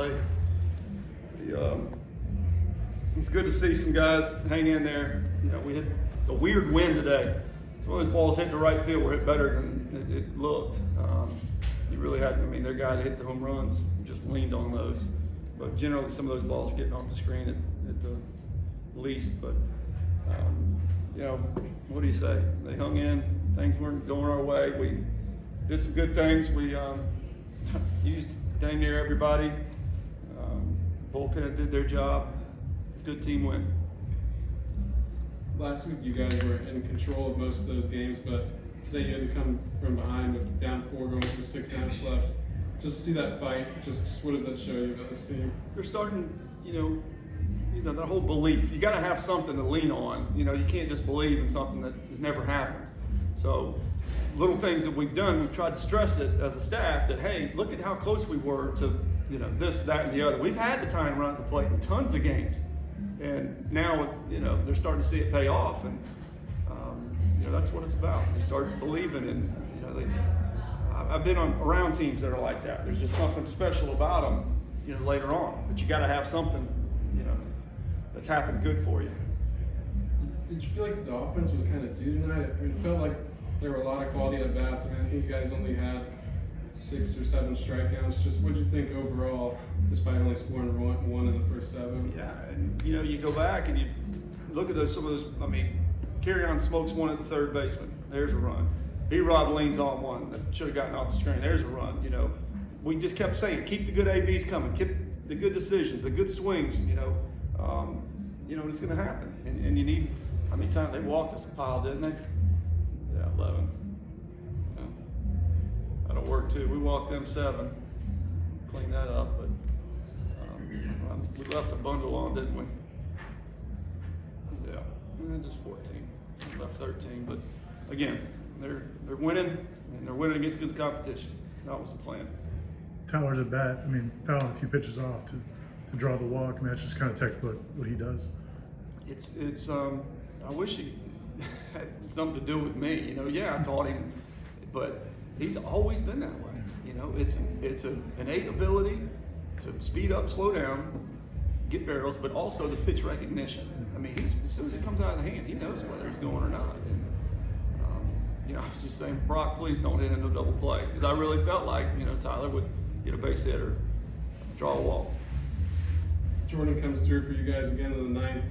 late. It's good to see some guys hang in there. You know, we had a weird wind today. Some of those balls hit the right field were hit better than it looked. You really had, I mean, their guy that hit the home runs just leaned on those. But generally, some of those balls are getting off the screen at the least. But, you know, what do you say? They hung in. Things weren't going our way. We did some good things. We used dang near everybody. Bullpen did their job. Good team win. Last week you guys were in control of most of those games, but today you had to come from behind with down 4 going for 6 outs left. Just to see that fight, just what does that show you about this team? They're starting, you know, that whole belief. You got to have something to lean on. You know, you can't just believe in something that has never happened. So, little things that we've done, we've tried to stress it as a staff that, hey, look at how close we were to, you know, this, that, and the other. We've had the time run at the plate in tons of games. And now, you know, they're starting to see it pay off, and you know, that's what it's about. They start believing, and you know, I've been around teams that are like that. There's just something special about them, you know, later on. But you got to have something, you know, that's happened good for you. Did you feel like the offense was kind of due tonight? I mean, it felt like there were a lot of quality at bats. I mean, I think you guys only had 6 or 7 strikeouts. Just what did you think overall, despite only scoring one in the first 7? Yeah, and you know, you go back and you look at some of those. I mean, carry on smokes one at the third baseman. There's a run. B-Rob leans on one that should have gotten off the screen. There's a run. You know, we just kept saying, keep the good ABs coming, keep the good decisions, the good swings. You know, it's going to happen. And you need. How many times they walked us a pile, didn't they? Yeah, 11. Yeah. That'll work too. We walked them 7. Clean that up, but we left a bundle on, didn't we? Yeah, just 14. We left 13, but again, they're winning, and they're winning against good competition. That was the plan. Tyler's at bat. I mean, fouling a few pitches off to draw the walk. I mean, that's just kind of textbook what he does. It's I wish he had something to do with me. You know, yeah, I taught him, but he's always been that way. You know, it's an innate ability to speed up, slow down, get barrels, but also the pitch recognition. I mean, as soon as it comes out of the hand, he knows whether it's going or not. And you know, I was just saying, Brock, please don't hit into a double play, because I really felt like, you know, Tyler would get a base hit or draw a walk. Jordan comes through for you guys again in the 9th.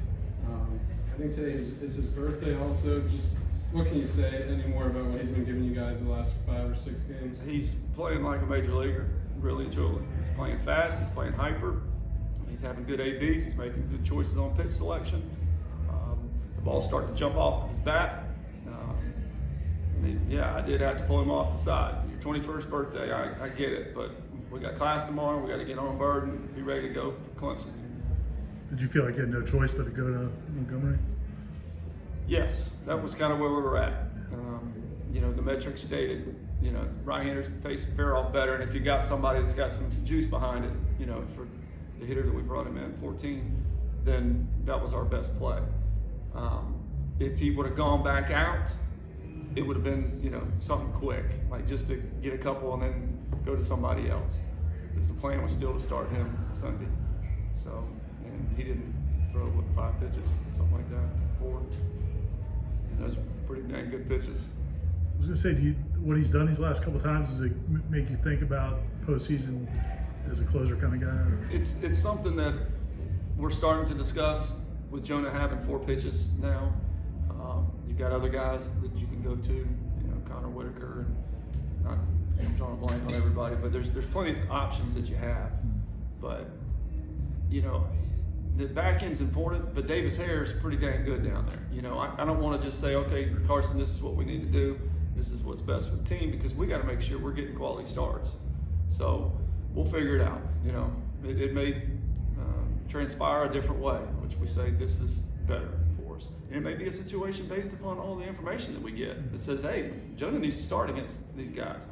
I think today is his birthday also. Just what can you say any more about what he's been giving you guys the last 5 or 6 games? He's playing like a major leaguer, really and truly. He's playing fast, he's playing hyper, he's having good ABs, he's making good choices on pitch selection. The ball's starting to jump off of his bat. Yeah, I did have to pull him off the side. Your 21st birthday, I get it, but we got class tomorrow, we got to get on board and be ready to go for Clemson. Did you feel like you had no choice but to go to Montgomery? Yes, that was kind of where we were at. You know, the metrics stated, you know, right-handers face fair off better, and if you got somebody that's got some juice behind it, you know, for the hitter that we brought him in, 14, then that was our best play. If he would have gone back out, it would have been, you know, something quick, like just to get a couple and then go to somebody else. Because the plan was still to start him Sunday. So, and he didn't throw, 5 pitches, something like that, 4. And those were pretty dang good pitches. I was going to say, what he's done these last couple of times, does it make you think about postseason as a closer kind of guy? Or? It's something that we're starting to discuss with Jonah having 4 pitches now. You've got other guys that you can go to, you know, Connor Whitaker, and I'm drawing a blank on everybody, but there's plenty of options that you have. But, you know, the back end's important, but Davis Hare is pretty dang good down there. You know, I don't want to just say, okay, Carson, this is what we need to do. This is what's best for the team, because we got to make sure we're getting quality starts. So we'll figure it out. You know, it may transpire a different way, which we say this is better for us. And it may be a situation based upon all the information that we get that says, hey, Jonah needs to start against these guys,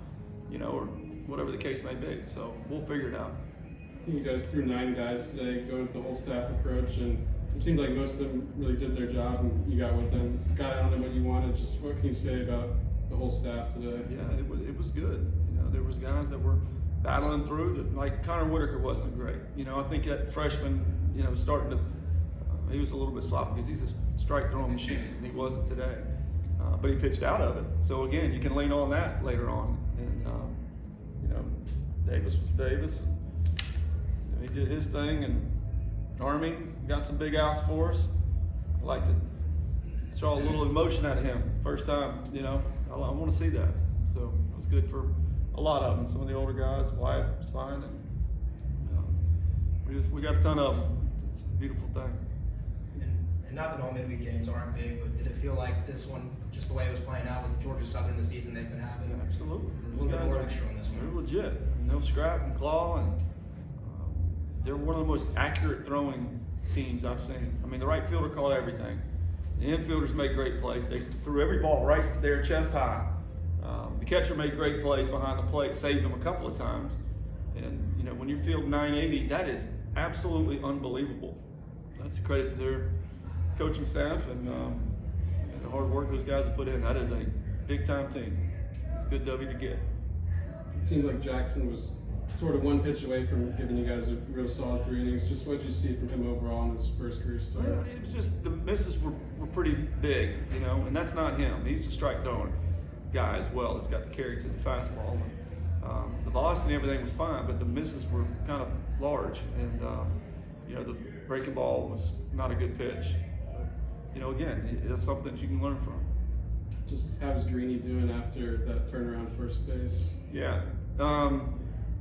you know, or whatever the case may be. So we'll figure it out. I think you guys threw 9 guys today, go with the whole staff approach, and it seemed like most of them really did their job, and you got with them, got out of them what you wanted. Just what can you say about the whole staff today? Yeah, it was good. You know, there was guys that were battling through. Like Connor Whitaker wasn't great. You know, I think that freshman, you know, starting to, he was a little bit sloppy because he's a strike throwing machine, and he wasn't today. But he pitched out of it. So again, you can lean on that later on. And you know, Davis was Davis. And, he did his thing, and Army got some big outs for us. I like to saw a little emotion out of him first time. You know, I want to see that. So it was good for a lot of them. Some of the older guys, Wyatt was fine, and we got a ton of them. It's a beautiful thing. And not that all midweek games aren't big, but did it feel like this one, just the way it was playing out with Georgia Southern the season they've been having? Absolutely. A little bit more extra on this one. They're legit. And they'll scrap and claw, and they're one of the most accurate throwing teams I've seen. I mean, the right fielder called everything. The infielders made great plays. They threw every ball right there, chest high. The catcher made great plays behind the plate, saved them a couple of times. And you know, when you field 980, that is absolutely unbelievable. That's a credit to their coaching staff and the hard work those guys have put in. That is a big-time team. It's a good W to get. It seemed like Jackson was sort of one pitch away from giving you guys a real solid 3 innings. Just what did you see from him overall in his first career start? Well, it was just the misses were pretty big, you know, and that's not him. He's a strike throwing guy as well. That's got the carry to the fastball. And, the velocity and everything was fine, but the misses were kind of large, and you know, the breaking ball was not a good pitch. But, you know, again, it's something that you can learn from. Just how's Greeny doing after that turnaround first base? Yeah.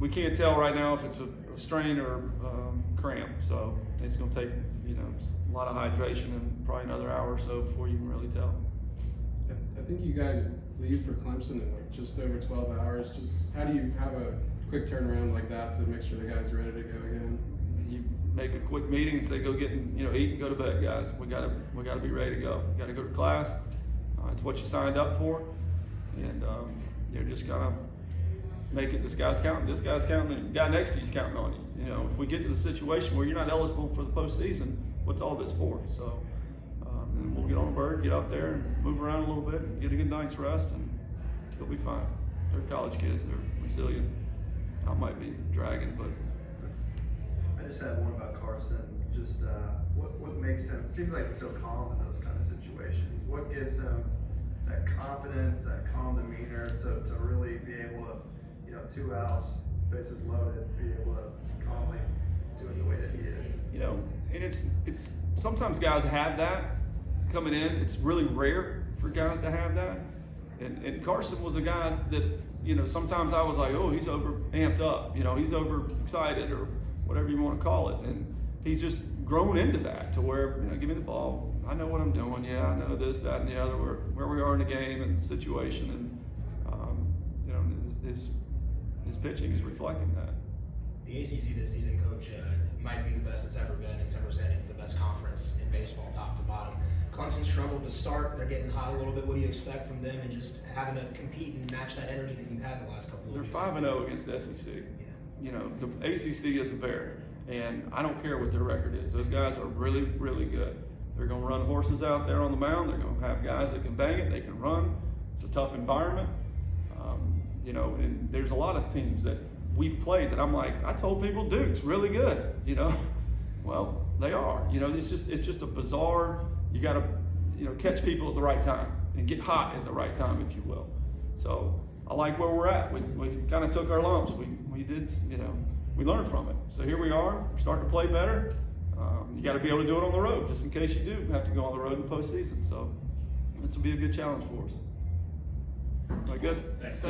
We can't tell right now if it's a strain or cramp, so it's going to take, you know, a lot of hydration and probably another hour or so before you can really tell. I think you guys leave for Clemson in like just over 12 hours. Just how do you have a quick turnaround like that to make sure the guys are ready to go again? You make a quick meeting and say, go get and, you know, eat and go to bed, guys. We gotta be ready to go. We gotta go to class. It's what you signed up for, and you know, just kind of make it. This guy's counting. This guy's counting. And the guy next to you's counting on you. You know, if we get to the situation where you're not eligible for the postseason, what's all this for? So, and we'll get on a bird, get up there, and move around a little bit, and get a good night's rest, and you'll be fine. They're college kids. They're resilient. I might be dragging, but. I just had one about Carson. Just what makes him, it seems like he's so calm in those kind of situations. What gives him that confidence, that calm demeanor to really be able to, you know, 2 outs, bases loaded, be able to calmly do it the way that he is? You know, and it's sometimes guys have that coming in. It's really rare for guys to have that. And Carson was a guy that, you know, sometimes I was like, oh, he's over amped up, you know, he's over excited or whatever you want to call it. And he's just grown into that to where, you know, give me the ball. I know what I'm doing. Yeah, I know this, that, and the other, where we are in the game and the situation. And, you know, his pitching is reflecting that. The ACC this season, Coach, might be the best it's ever been. And some are saying it's the best conference in baseball, top to bottom. Clemson struggled to start. They're getting hot a little bit. What do you expect from them and just having to compete and match that energy that you've had the last couple of weeks? They're 5-0 against the SEC. Yeah. You know, the ACC is a bear, and I don't care what their record is. Those guys are really, really good. They're going to run horses out there on the mound. They're going to have guys that can bang it. They can run. It's a tough environment. You know, and there's a lot of teams that we've played that I'm like, I told people Duke's really good. You know, well, they are. You know, it's just a bizarre. You got to, you know, catch people at the right time and get hot at the right time, if you will. So I like where we're at. We kind of took our lumps. We did, you know, we learned from it. So here we are. We're starting to play better. You got to be able to do it on the road, just in case you do have to go on the road in the postseason. So this will be a good challenge for us. Am I good? Thanks.